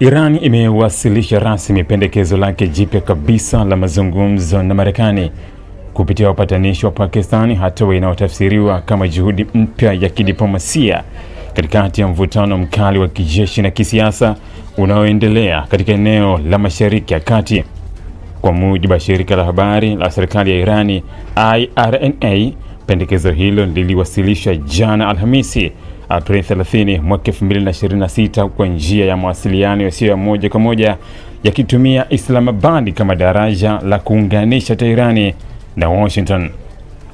Iran imewasilisha rasmi pendekezo lake jipya kabisa la mazungumzo na Marekani kupitia wapatanishi wa Pakistan, hatua inayotafsiriwa kama juhudi mpya ya kidiplomasia katikati ya mvutano mkali wa kijeshi na kisiasa unaoendelea katika eneo la Mashariki ya Kati. Kwa mujibu wa shirika la habari la serikali ya Irani IRNA, pendekezo hilo liliwasilishwa jana Alhamisi, Aprili 30 mwaka 2026 kwa njia ya mawasiliano yasiyo ya moja kwa moja, yakitumia Islamabad kama daraja la kuunganisha Teherani na Washington.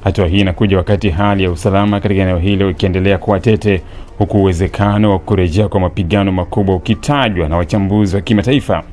Hatua hii inakuja wakati hali ya usalama katika eneo hilo ikiendelea kuwa tete, huku uwezekano wa kurejea kwa mapigano makubwa ukitajwa na wachambuzi wa kimataifa.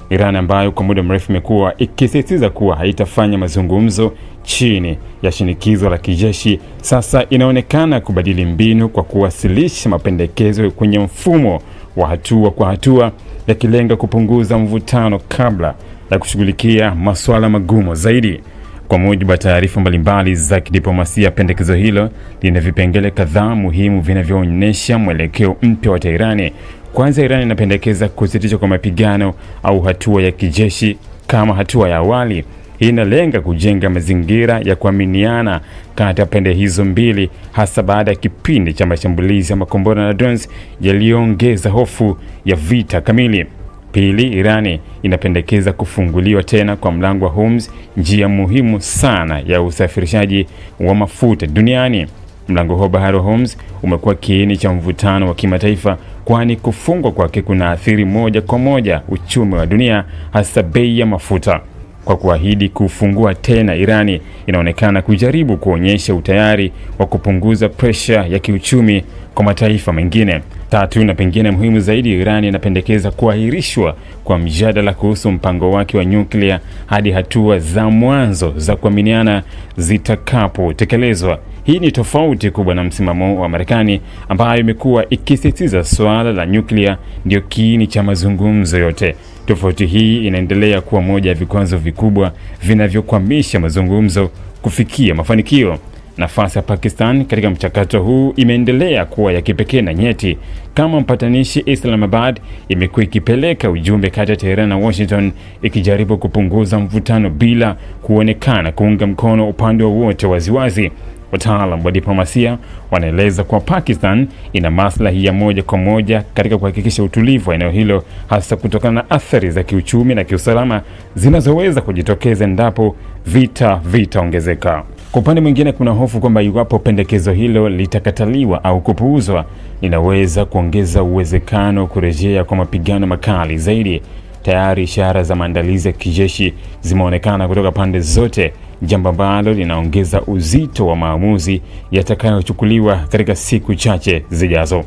Iran, ambayo kwa muda mrefu imekuwa ikisisitiza kuwa haitafanya mazungumzo chini ya shinikizo la kijeshi, sasa inaonekana kubadili mbinu kwa kuwasilisha mapendekezo kwenye mfumo wa hatua kwa hatua, yakilenga kupunguza mvutano kabla ya kushughulikia masuala magumu zaidi. Kwa mujibu wa taarifa mbalimbali za kidiplomasia, pendekezo hilo lina vipengele kadhaa muhimu vinavyoonyesha mwelekeo mpya wa Teherani. Kwanza, Iran inapendekeza kusitishwa kwa mapigano au hatua ya kijeshi kama hatua ya awali. Hii inalenga kujenga mazingira ya kuaminiana kati ya pande hizo mbili, hasa baada ya kipindi cha mashambulizi ya makombora na drones yaliyoongeza hofu ya vita kamili. Pili, Irani inapendekeza kufunguliwa tena kwa mlango wa Hormuz, njia muhimu sana ya usafirishaji wa mafuta duniani. Mlango huo bahari wa Hormuz umekuwa kiini cha mvutano wa kimataifa, kwani kufungwa kwake kunaathiri moja kwa moja uchumi wa dunia, hasa bei ya mafuta. Kwa kuahidi kufungua tena, Irani inaonekana kujaribu kuonyesha utayari wa kupunguza presha ya kiuchumi kwa mataifa mengine. Tatu, na pengine muhimu zaidi, Irani inapendekeza kuahirishwa kwa mjadala kuhusu mpango wake wa nyuklia hadi hatua za mwanzo za kuaminiana zitakapotekelezwa. Hii ni tofauti kubwa na msimamo wa Marekani, ambayo imekuwa ikisisitiza swala la nyuklia ndio kiini cha mazungumzo yote. Tofauti hii inaendelea kuwa moja ya vikwazo vikubwa vinavyokwamisha mazungumzo kufikia mafanikio. Nafasi ya Pakistan katika mchakato huu imeendelea kuwa ya kipekee na nyeti. Kama mpatanishi, Islamabad imekuwa ikipeleka ujumbe kati ya Tehran na Washington, ikijaribu kupunguza mvutano bila kuonekana kuunga mkono upande wowote waziwazi. Wataalamu wa diplomasia wanaeleza kuwa Pakistan ina maslahi ya moja kwa moja katika kuhakikisha utulivu wa eneo hilo, hasa kutokana na athari za kiuchumi na kiusalama zinazoweza kujitokeza endapo vita vitaongezeka. Kwa upande mwingine, kuna hofu kwamba iwapo pendekezo hilo litakataliwa au kupuuzwa, inaweza kuongeza uwezekano wa kurejea kwa mapigano makali zaidi. Tayari ishara za maandalizi ya kijeshi zimeonekana kutoka pande zote, jambo ambalo linaongeza uzito wa maamuzi yatakayochukuliwa katika siku chache zijazo.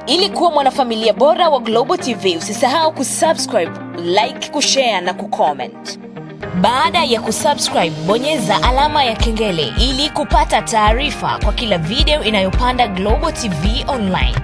Ili kuwa mwanafamilia bora wa Global TV, usisahau kusubscribe, like, kushare na kucomment. Baada ya kusubscribe, bonyeza alama ya kengele ili kupata taarifa kwa kila video inayopanda Global TV Online.